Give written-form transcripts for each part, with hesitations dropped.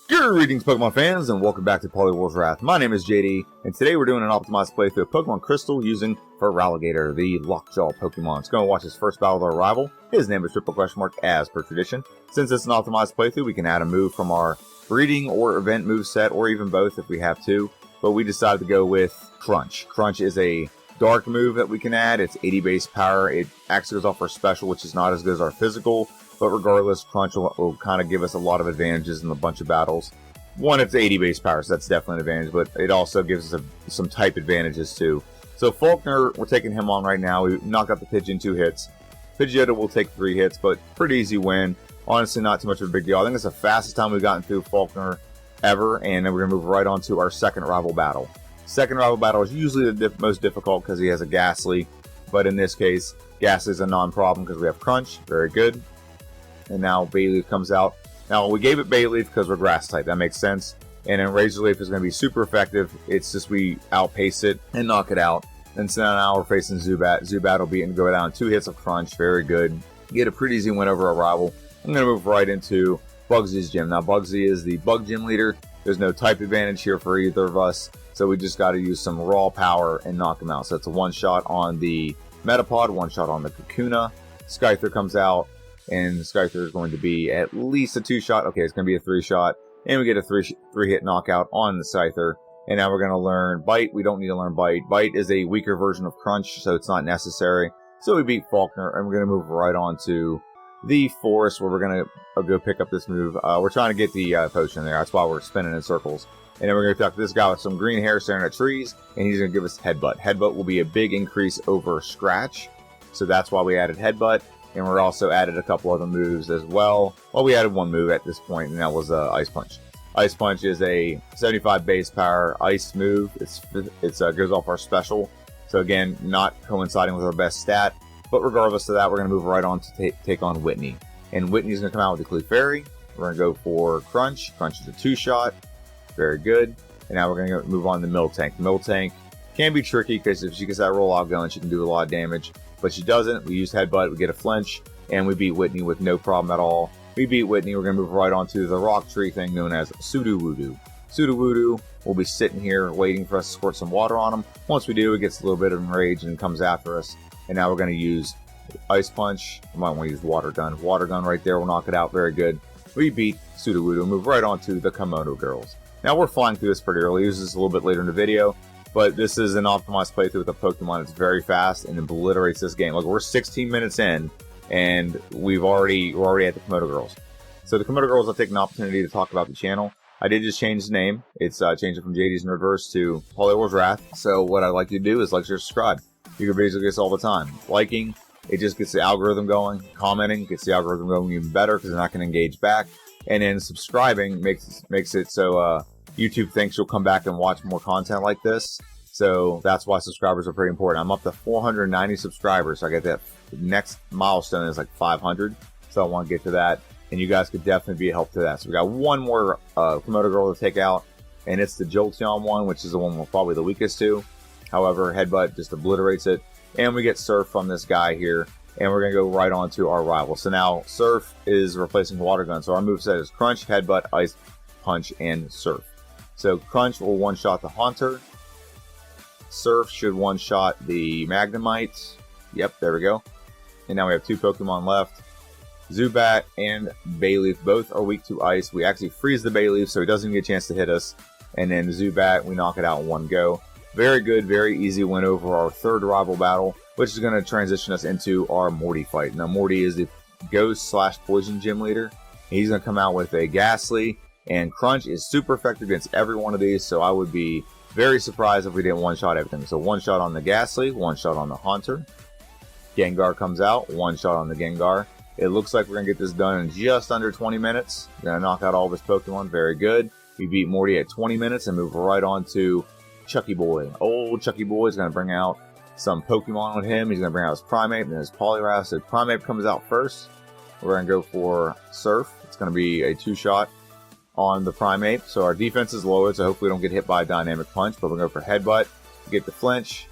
Greetings, Pokemon fans, and welcome back to Poliwhar's Wrath. My name is JD, and today we're doing an optimized playthrough of Pokemon Crystal using Feraligatr, the Lockjaw Pokemon. It's going to watch his first battle with our rival. His name is Triple Question Mark, as per tradition. Since it's an optimized playthrough, we can add a move from our breeding or event move set, or even both if we have to. But we decided to go with Crunch. Crunch is a dark move that we can add. It's 80 base power. It actually goes off our special, which is not as good as our physical. But regardless, Crunch will kind of give us a lot of advantages in a bunch of battles. One, it's 80 base power, so that's definitely an advantage, but it also gives us some type advantages too. So Faulkner, we're taking him on right now. We knocked out the Pigeon 2 hits. Pidgeotto will take 3 hits, but pretty easy win. Honestly, not too much of a big deal. I think it's the fastest time we've gotten through Faulkner ever, and then we're going to move right on to our second rival battle. Second rival battle is usually the most difficult because he has a Ghastly, but in this case, Ghastly is a non-problem because we have Crunch. Very good. And now Bayleaf comes out. Now, we gave it Bayleaf because we're grass type. That makes sense. And then Razor Leaf is going to be super effective. It's just we outpace it and knock it out. And so now we're facing Zubat. Zubat will beat and go down 2 hits of Crunch. Very good. Get a pretty easy win over our rival. I'm going to move right into Bugsy's gym. Now, Bugsy is the bug gym leader. There's no type advantage here for either of us. So we just got to use some raw power and knock him out. So it's a 1-shot on the Metapod, 1-shot on the Kakuna. Scyther comes out. And Scyther is going to be at least a 2-shot. Okay, it's going to be a 3-shot. And we get a 3-hit knockout on the Scyther. And now we're going to learn Bite. We don't need to learn Bite. Bite is a weaker version of Crunch, so it's not necessary. So we beat Faulkner, and we're going to move right on to the Forest, where we're going to go pick up this move. We're trying to get the potion there. That's why we're spinning in circles. And then we're going to talk to this guy with some green hair staring at trees, and he's going to give us Headbutt. Headbutt will be a big increase over Scratch, so that's why we added Headbutt. And we're also added a couple other moves as well. Well, we added one move at this point, and that was Ice Punch. Ice Punch is a 75 base power ice move. It goes off our special. So again, not coinciding with our best stat. But regardless of that, we're going to move right on to take on Whitney. And Whitney's going to come out with the Clefairy. We're going to go for Crunch. Crunch is a 2-shot. Very good. And now we're going to move on to Miltank. Miltank can be tricky because if she gets that roll-out going, she can do a lot of damage. But she doesn't. We use Headbutt, we get a flinch, and we beat Whitney with no problem at all. We beat Whitney, we're going to move right on to the rock tree thing known as Sudowoodo. Sudowoodo will be sitting here waiting for us to squirt some water on him. Once we do, it gets a little bit of enraged and comes after us. And now we're going to use Ice Punch. We might want to use Water Gun. Water Gun right there will knock it out. Very good. We beat Sudowoodo, move right on to the Komodo Girls. Now we're flying through this pretty early. This is a little bit later in the video. But this is an optimized playthrough with a Pokemon that's very fast and obliterates this game. Like, we're 16 minutes in, and we're already at the Komodo Girls. So the Komodo Girls, I'll take an opportunity to talk about the channel. I did just change the name. It's changed it from JD's Nerdverse to Poliwhar's Wrath. So what I'd like you to do is like, share, subscribe. You can basically get this all the time. Liking, it just gets the algorithm going. Commenting gets the algorithm going even better because they're not going to engage back. And then subscribing makes it so YouTube thinks you'll come back and watch more content like this. So that's why subscribers are pretty important. I'm up to 490 subscribers. So I get that next milestone is like 500. So I want to get to that. And you guys could definitely be a help to that. So we got one more Komodo Girl to take out. And it's the Jolteon one, which is the one we're probably the weakest to. However, Headbutt just obliterates it. And we get Surf from this guy here. And we're going to go right on to our rival. So now Surf is replacing Water Gun. So our moveset is Crunch, Headbutt, Ice Punch, and Surf. So Crunch will 1-shot the Haunter. Surf should 1-shot the Magnemite. Yep, there we go. And now we have 2 Pokemon left. Zubat and Bayleaf both are weak to ice. We actually freeze the Bayleaf so he doesn't get a chance to hit us. And then Zubat, we knock it out in one go. Very good, very easy win over our third rival battle, which is going to transition us into our Morty fight. Now, Morty is the Ghost/Poison Gym leader. He's going to come out with a Ghastly. And Crunch is super effective against every one of these, so I would be very surprised if we didn't 1-shot everything. So 1-shot on the Ghastly, 1-shot on the Haunter. Gengar comes out, 1-shot on the Gengar. It looks like we're going to get this done in just under 20 minutes. We're going to knock out all of his Pokemon. Very good. We beat Morty at 20 minutes and move right on to Chucky Boy. Old Chucky Boy is going to bring out some Pokemon with him. He's going to bring out his Primeape and his Poliwrath. So Primeape comes out first. We're going to go for Surf. It's going to be a 2-shot on the Primeape. So our defense is lowered, so hopefully we don't get hit by a Dynamic Punch. But we're going to go for Headbutt, get the flinch,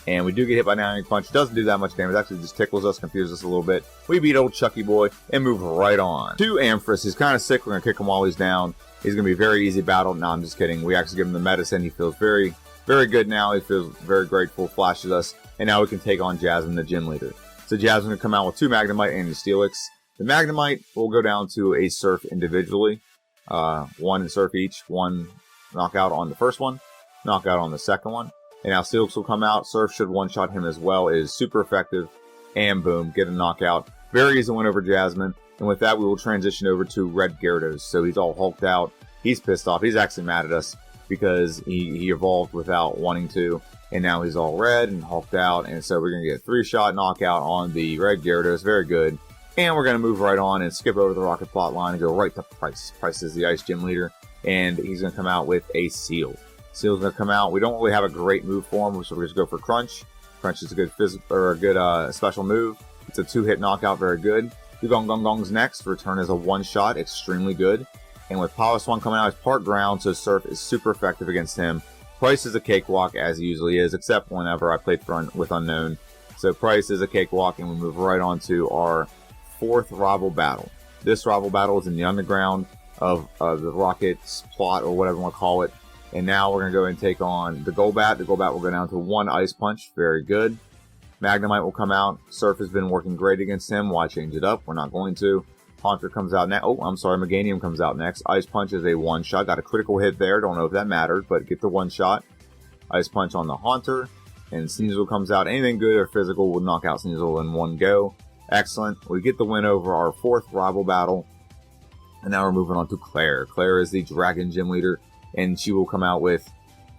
And we do get hit by Downing Punch. Doesn't do that much damage. Actually just tickles us, confuses us a little bit. We beat old Chucky boy and move right on to Ampharos. He's kind of sick. We're going to kick him while he's down. He's going to be a very easy battle. No, I'm just kidding. We actually give him the medicine. He feels very, very good now. He feels very grateful, flashes us. And now we can take on Jasmine, the gym leader. So Jasmine's going to come out with 2 Magnemite and a Steelix. The Magnemite will go down to a Surf individually. 1 Surf each. 1 knockout on the first one. Knockout on the second one. And now Steelix will come out. Surf should one-shot him as well. It is super effective. And boom, get a knockout. Very easy win over Jasmine. And with that, we will transition over to Red Gyarados. So he's all hulked out. He's pissed off. He's actually mad at us because he evolved without wanting to. And now he's all red and hulked out. And so we're going to get a 3-shot knockout on the Red Gyarados. Very good. And we're going to move right on and skip over the Rocket plot line and go right to Price. Price is the Ice Gym leader. And he's going to come out with a Seal. Seal's going to come out. We don't really have a great move for him, so we're just go for Crunch. Crunch is a good special move. It's a 2-hit knockout, very good. Gong's next. Return is a 1-shot, extremely good. And with Power Swung coming out, it's part ground, so Surf is super effective against him. Price is a cakewalk, as he usually is, except whenever I played with Unknown. So Price is a cakewalk, and we move right on to our 4th rival battle. This rival battle is in the underground of the Rocket's plot, or whatever you want to call it. And now we're going to go and take on the Golbat. The Golbat will go down to 1 Ice Punch. Very good. Magnemite will come out. Surf has been working great against him. Why change it up? We're not going to. Haunter comes out next. Oh, I'm sorry. Meganium comes out next. Ice Punch is a 1-shot. Got a critical hit there. Don't know if that mattered, but get the 1-shot. Ice Punch on the Haunter. And Sneasel comes out. Anything good or physical will knock out Sneasel in one go. Excellent. We get the win over our 4th rival battle. And now we're moving on to Claire. Claire is the Dragon Gym leader. And she will come out with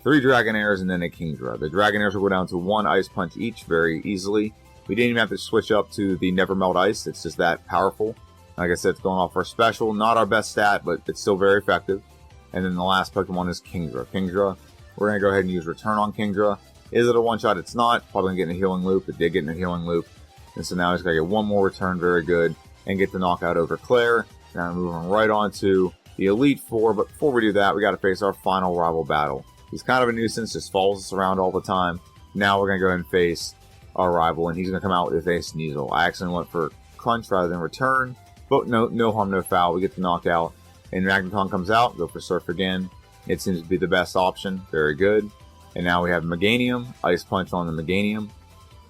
3 Dragonairs and then a Kingdra. The Dragonairs will go down to 1 Ice Punch each very easily. We didn't even have to switch up to the Never Melt Ice. It's just that powerful. Like I said, it's going off our special. Not our best stat, but it's still very effective. And then the last Pokemon is Kingdra. Kingdra, we're going to go ahead and use Return on Kingdra. Is it a 1-shot? It's not. Probably going to get in a Healing Loop. It did get in a Healing Loop. And so now he's going to get 1 more return. Very good. And get the knockout over Claire. Now moving right on to the Elite Four, but before we do that, we got to face our final rival battle. He's kind of a nuisance, just follows us around all the time. Now we're going to go ahead and face our rival, and he's going to come out with a Sneasel. I accidentally went for Crunch rather than Return, but no harm, no foul. We get the knockout, and Magneton comes out, go for Surf again. It seems to be the best option, very good. And now we have Meganium, Ice Punch on the Meganium.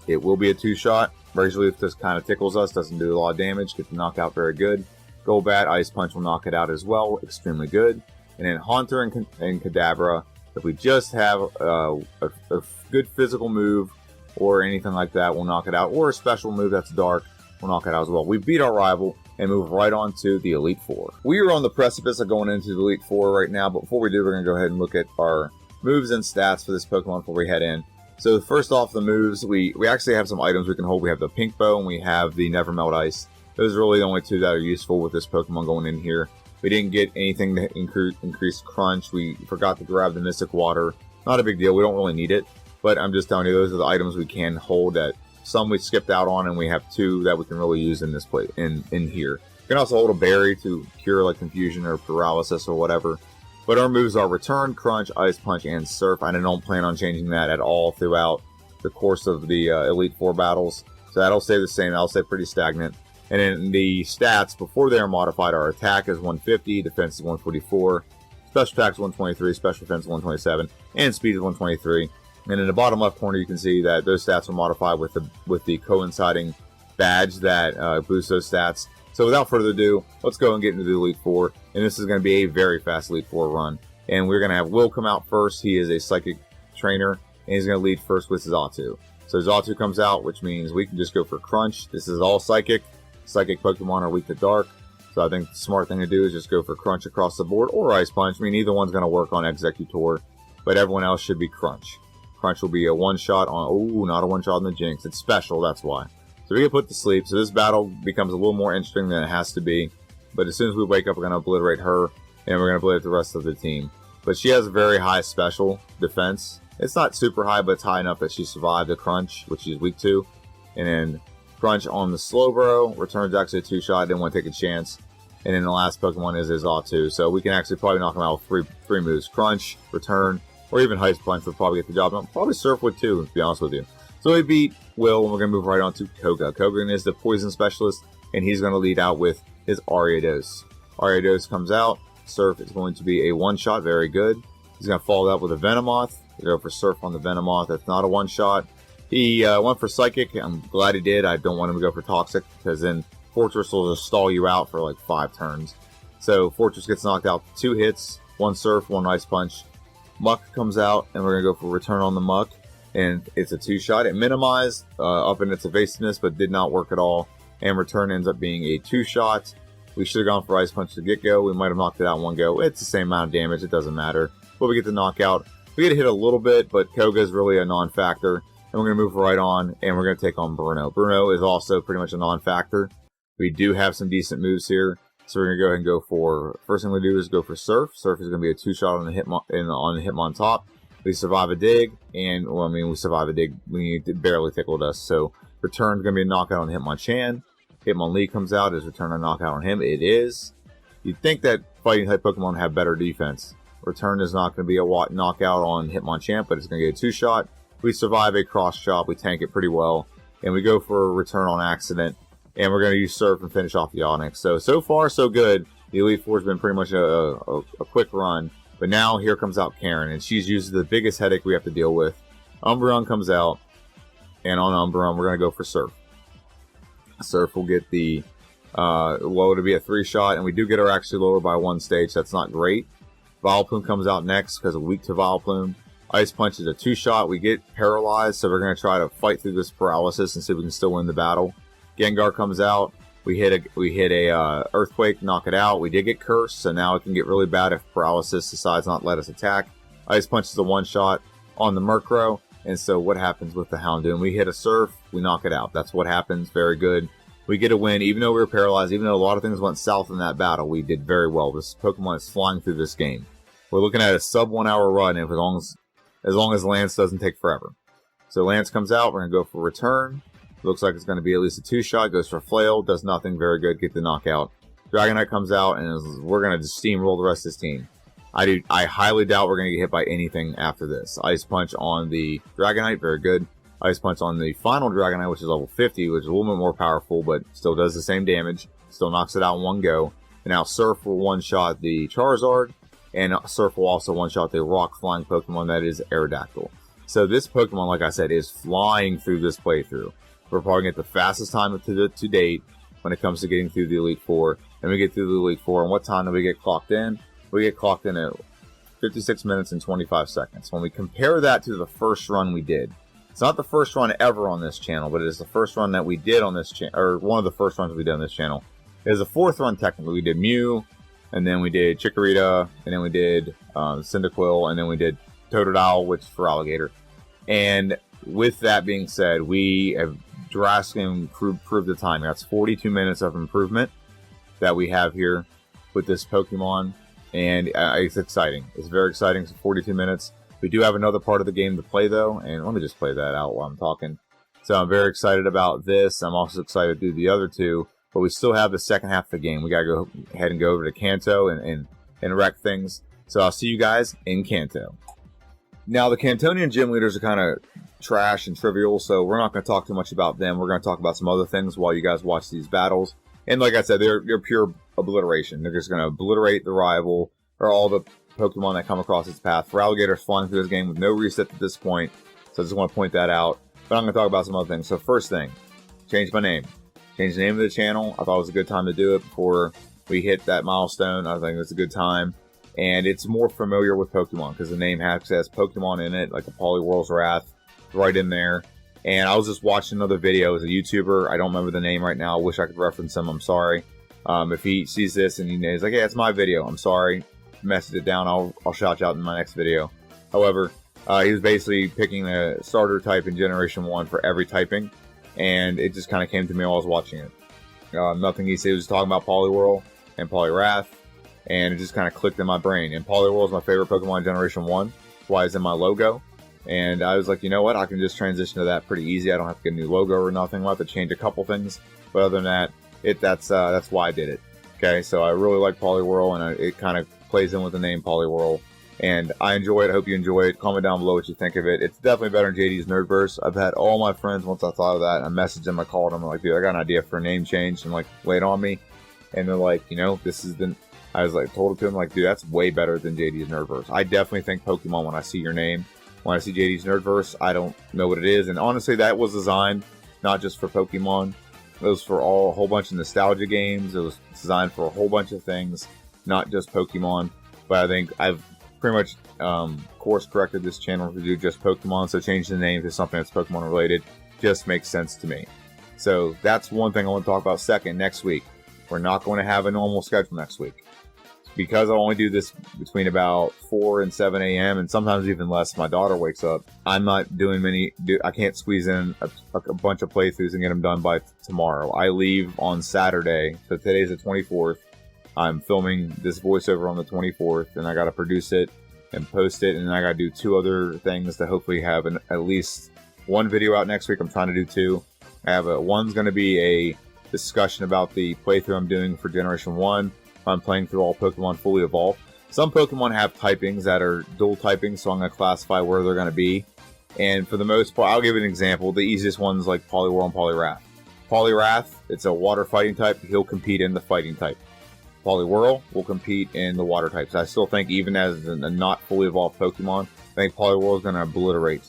It will be a 2-shot. Usually it just kind of tickles us, doesn't do a lot of damage, get the knockout, very good. Golbat, Ice Punch will knock it out as well. Extremely good. And then Haunter and Kadabra, if we just have a good physical move or anything like that, we'll knock it out. Or a special move that's dark, we'll knock it out as well. We beat our rival and move right on to the Elite Four. We are on the precipice of going into the Elite Four right now, but before we do, we're going to go ahead and look at our moves and stats for this Pokemon before we head in. So first off, the moves, we actually have some items we can hold. We have the Pink Bow and we have the Never Melt Ice. Those are really the only 2 that are useful with this Pokemon going in here. We didn't get anything to increase Crunch. We forgot to grab the Mystic Water. Not a big deal. We don't really need it. But I'm just telling you, those are the items we can hold that some we skipped out on, and we have 2 that we can really use in this place in here. You can also hold a berry to cure like confusion or paralysis or whatever. But our moves are Return, Crunch, Ice Punch, and Surf. I don't plan on changing that at all throughout the course of the Elite Four battles. So that'll stay the same. That'll stay pretty stagnant. And then the stats, before they are modified, our attack is 150, defense is 144, special attack is 123, special defense is 127, and speed is 123. And in the bottom left corner, you can see that those stats are modified with the coinciding badge that boosts those stats. So without further ado, let's go and get into the Elite Four. And this is going to be a very fast Elite Four run. And we're going to have Will come out first. He is a Psychic trainer, and he's going to lead first with Xatu. So Xatu comes out, which means we can just go for Crunch. This is all Psychic. Psychic Pokemon are weak to Dark, so I think the smart thing to do is just go for Crunch across the board, or Ice Punch. I mean, either one's going to work on Executor, but everyone else should be Crunch. Crunch will be a 1-shot on, oh, not a 1-shot on the Jinx. It's special, that's why. So we get put to sleep, so this battle becomes a little more interesting than it has to be, but as soon as we wake up, we're going to obliterate her, and we're going to obliterate the rest of the team. But she has a very high special defense. It's not super high, but it's high enough that she survived the Crunch, which she's weak to, and then Crunch on the Slowbro, returns actually a 2-shot, didn't want to take a chance. And then the last Pokemon is Xatu, so we can actually probably knock him out with three moves. Crunch, Return, or even Ice Punch would probably get the job done. Probably Surf would too, to be honest with you. So we beat Will, and we're going to move right on to Koga. Koga is the poison specialist, and he's going to lead out with his Ariados. Ariados comes out. Surf is going to be a one-shot, very good. He's going to follow that with a Venomoth. Go for Surf on the Venomoth. That's not a one-shot. He went for Psychic. I'm glad he did. I don't want him to go for Toxic, because then Fortress will just stall you out for like 5 turns. So Fortress gets knocked out 2 hits, 1 Surf, 1 Ice Punch. Muck comes out, and we're going to go for Return on the Muck. And it's a 2-shot. It minimized up in its evasiveness, but did not work at all. And Return ends up being a 2-shot. We should have gone for Ice Punch to get-go. We might have knocked it out in one go. It's the same amount of damage. It doesn't matter. But we get the knockout. We get hit a little bit, but Koga is really a non-factor. And we're going to move right on, and we're going to take on Bruno. Bruno is also pretty much a non-factor. We do have some decent moves here. So we're going to go ahead and go for... First thing we do is go for Surf. Surf is going to be a 2-shot on the Hitmon top. We survive a dig, and, well, I mean, we survive a dig. We barely tickled us. So Return is going to be a knockout on Hitmonchan. Hitmonlee comes out. Is Return a knockout on him? It is. You'd think that fighting-type Pokemon have better defense. Return is not going to be a knockout on Hitmonchan, but it's going to get a 2-shot. We survive a cross-chop. We tank it pretty well. And we go for a Return on accident. And we're going to use Surf and finish off the Onix. So far, so good. The Elite Four has been pretty much a quick run. But now, here comes out Karen. And she's usually the biggest headache we have to deal with. Umbreon comes out. And on Umbreon, we're going to go for Surf. Surf will get the low to be a 3-shot. And we do get her actually lower by 1 stage. That's not great. Vileplume comes out next because we're weak to Vileplume. Ice Punch is a 2-shot. We get paralyzed, so we're going to try to fight through this paralysis and see if we can still win the battle. Gengar comes out. We hit a Earthquake, knock it out. We did get Cursed, so now it can get really bad if paralysis decides not to let us attack. Ice Punch is a 1-shot on the Murkrow. And so what happens with the Houndoom? We hit a Surf, we knock it out. That's what happens. Very good. We get a win, even though we were paralyzed, even though a lot of things went south in that battle. We did very well. This Pokemon is flying through this game. We're looking at a sub 1 hour run, and as long as Lance doesn't take forever. So Lance comes out. We're going to go for Return. Looks like it's going to be at least a 2-shot. Goes for Flail. Does nothing. Very good. Get the knockout. Dragonite comes out, and we're going to just steamroll the rest of this team. I highly doubt we're going to get hit by anything after this. Ice Punch on the Dragonite. Very good. Ice Punch on the final Dragonite, which is level 50, which is a little bit more powerful, but still does the same damage. Still knocks it out in one go. And now Surf will one-shot the Charizard, and Surf will also one-shot the rock-flying Pokemon that is Aerodactyl. So this Pokemon, like I said, is flying through this playthrough. We're probably going to get the fastest time to date when it comes to getting through the Elite Four. And we get through the Elite Four, and what time do we get clocked in? We get clocked in at 56 minutes and 25 seconds. When we compare that to the first run we did, it's not the first run ever on this channel, but it is the first run that we did on this channel, or one of the first runs we did on this channel. It is the 4th run technically. We did Mew, and then we did Chikorita, and then we did Cyndaquil, and then we did Totodile, which is Feraligatr. And with that being said, we have drastically improved the time. That's 42 minutes of improvement that we have here with this Pokemon, and it's exciting. It's very exciting. So 42 minutes. We do have another part of the game to play, though, and let me just play that out while I'm talking. So I'm very excited about this. I'm also excited to do the other two, but we still have the second half of the game. We got to go ahead and go over to Kanto and wreck things. So I'll see you guys in Kanto. Now, the Kantonian gym leaders are kind of trash and trivial, so we're not going to talk too much about them. We're going to talk about some other things while you guys watch these battles. And like I said, they're pure obliteration. They're just going to obliterate the rival or all the Pokemon that come across its path. Feraligatr's flying through this game with no reset at this point, so I just want to point that out. But I'm going to talk about some other things. So first thing, change my name. Change the name of the channel. I thought it was a good time to do it before we hit that milestone. I think it's a good time. And it's more familiar with Pokemon because the name has Pokemon in it, like a Poliwhirl's Wrath right in there. And I was just watching another video as a YouTuber. I don't remember the name right now. I wish I could reference him. I'm sorry. If he sees this and he's like, "Yeah, it's my video. I'm sorry." Message it down. I'll shout you out in my next video. However, he was basically picking the starter type in Generation 1 for every typing. And it just kind of came to me while I was watching it. Nothing he said. He was talking about Poliwhirl and Poliwrath. And it just kind of clicked in my brain. And Poliwhirl is my favorite Pokemon in Generation 1. That's why it's in my logo. And I was like, you know what? I can just transition to that pretty easy. I don't have to get a new logo or nothing. I'll have to change a couple things. But other than that, that's why I did it. Okay, so I really like Poliwhirl, and it kind of plays in with the name Poliwhirl. And I enjoy it. I hope you enjoy it. Comment down below what you think of it. It's definitely better than JD's Nerdverse. I've had all my friends, once I thought of that, I messaged them, I called them, I'm like, dude, I got an idea for a name change, and like, lay it on me. And they're like, you know, this is the... I was like, told it to him, like, dude, that's way better than JD's Nerdverse. I definitely think Pokemon when I see your name. When I see JD's Nerdverse, I don't know what it is. And honestly, that was designed not just for Pokemon. It was for a whole bunch of nostalgia games. It was designed for a whole bunch of things, not just Pokemon. But I think I've pretty much course corrected this channel to do just Pokemon. So changing the name to something that's Pokemon related just makes sense to me. So that's one thing I want to talk about. Second, next week. We're not going to have a normal schedule next week. Because I only do this between about 4 and 7 a.m. and sometimes even less if my daughter wakes up, I'm not doing I can't squeeze in a bunch of playthroughs and get them done by tomorrow. I leave on Saturday, so today's the 24th. I'm filming this voiceover on the 24th, and I got to produce it and post it, and I got to do 2 other things to hopefully have at least 1 video out next week. I'm trying to do 2. I have one's going to be a discussion about the playthrough I'm doing for Generation 1. I'm playing through all Pokemon fully evolved. Some Pokemon have typings that are dual typing, so I'm going to classify where they're going to be. And for the most part, I'll give you an example. The easiest one's like Poliwhirl and Poliwrath. Poliwrath, it's a water fighting type. He'll compete in the fighting type. Poliwhirl will compete in the water types. I still think even as a not fully evolved Pokemon, I think Poliwhirl is going to obliterate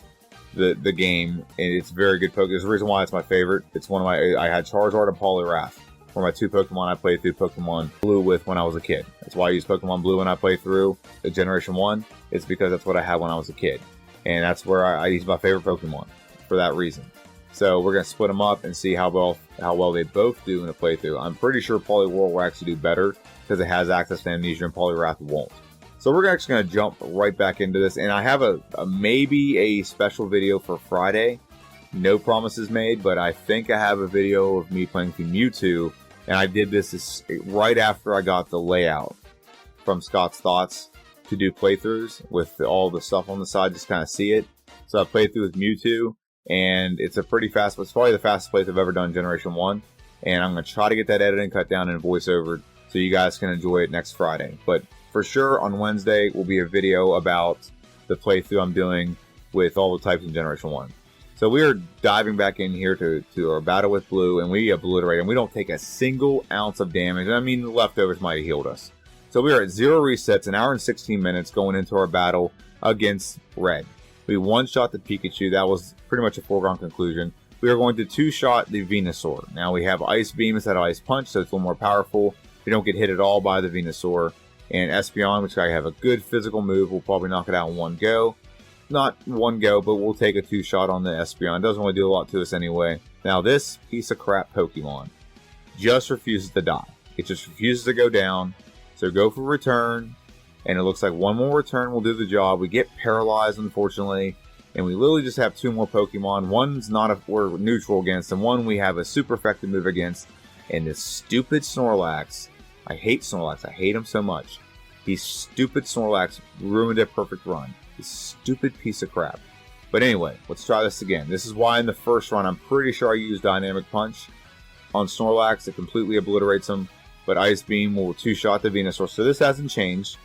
the game. And it's very good Pokemon. There's a reason why it's my favorite. It's one of I had Charizard and Poliwrath. For my 2 Pokemon I played through Pokemon Blue with when I was a kid. That's why I use Pokemon Blue when I play through the Generation 1. It's because that's what I had when I was a kid. And that's where I use my favorite Pokemon for that reason. So we're going to split them up and see how well they both do in a playthrough. I'm pretty sure Poliwhirl will actually do better because it has access to Amnesia and Poliwrath won't. So we're actually going to jump right back into this. And I have maybe a special video for Friday. No promises made, but I think I have a video of me playing through Mewtwo. And I did this right after I got the layout from Scott's Thoughts to do playthroughs with all the stuff on the side, just kind of see it. So I played through with Mewtwo, and it's a pretty fast, it's probably the fastest playthrough I've ever done in Generation 1. And I'm going to try to get that edited cut down in voiceover so you guys can enjoy it next Friday. But for sure, on Wednesday will be a video about the playthrough I'm doing with all the types in Generation 1. So we are diving back in here to our battle with Blue, and we obliterate him. We don't take a single ounce of damage. I mean, the leftovers might have healed us. So we are at 0 resets, an hour and 16 minutes going into our battle against Red. We one-shot the Pikachu. That was pretty much a foregone conclusion. We are going to 2-shot the Venusaur. Now we have Ice Beam instead of Ice Punch, so it's a little more powerful. We don't get hit at all by the Venusaur. And Espeon, which I have a good physical move, will probably knock it out in one go. Not one go, but we'll take a 2-shot on the Espeon. It doesn't really do a lot to us anyway. Now this piece of crap Pokemon just refuses to die. It just refuses to go down. So go for return, and it looks like one more return will do the job. We get paralyzed, unfortunately, and we literally just have 2 more Pokemon. One's we're neutral against, and one we have a super effective move against. And this stupid Snorlax, I hate Snorlax. I hate him so much. These stupid Snorlax ruined a perfect run. Stupid piece of crap. But anyway, let's try this again. This is why in the first run I'm pretty sure I used Dynamic Punch on Snorlax. It completely obliterates him. But Ice Beam will 2-shot the Venusaur. So this hasn't changed.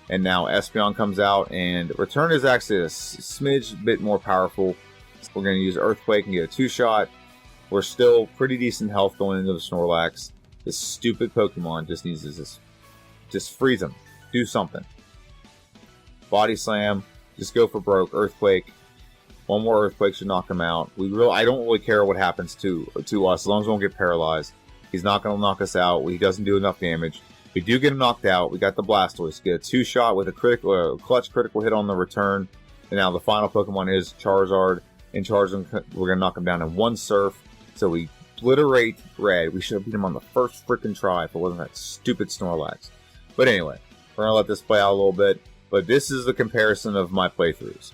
And now Espeon comes out, and Return is actually a smidge bit more powerful. We're going to use Earthquake and get a 2-shot. We're still pretty decent health going into the Snorlax. This stupid Pokemon just needs to just freeze him. Do something. Body Slam, just go for broke. Earthquake, one more Earthquake should knock him out. I don't really care what happens to us as long as we don't get paralyzed. He's not going to knock us out. He doesn't do enough damage. We do get him knocked out. We got the Blastoise. Get a 2-shot with a clutch critical hit on the return. And now the final Pokemon is Charizard. And Charizard, we're going to knock him down in 1 Surf. So we obliterate Red. We should have beat him on the first freaking try if it wasn't that stupid Snorlax. But anyway, we're going to let this play out a little bit. But this is the comparison of my playthroughs.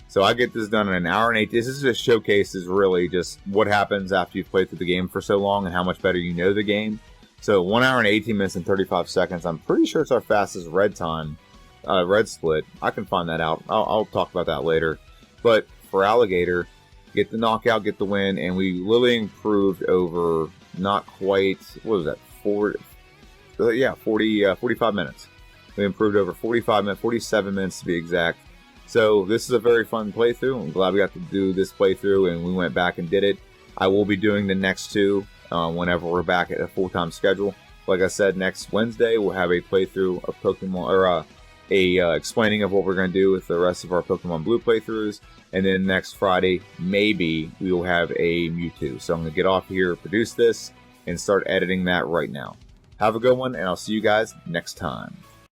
So I get this done in an hour and 8. This is just showcases really just what happens after you've played through the game for so long and how much better you know the game. So 1 hour and 18 minutes and 35 seconds. I'm pretty sure it's our fastest red time, red split. I can find that out. I'll talk about that later. But Feraligatr, get the knockout, get the win, and we literally improved over not quite, what was that, 45 minutes. We improved over 45 minutes, 47 minutes to be exact. So this is a very fun playthrough. I'm glad we got to do this playthrough and we went back and did it. I will be doing the next two whenever we're back at a full-time schedule. Like I said, next Wednesday we'll have a playthrough of Pokemon, or explaining of what we're going to do with the rest of our Pokemon Blue playthroughs. And then next Friday, maybe we will have a Mewtwo. So I'm going to get off here, produce this, and start editing that right now. Have a good one, and I'll see you guys next time.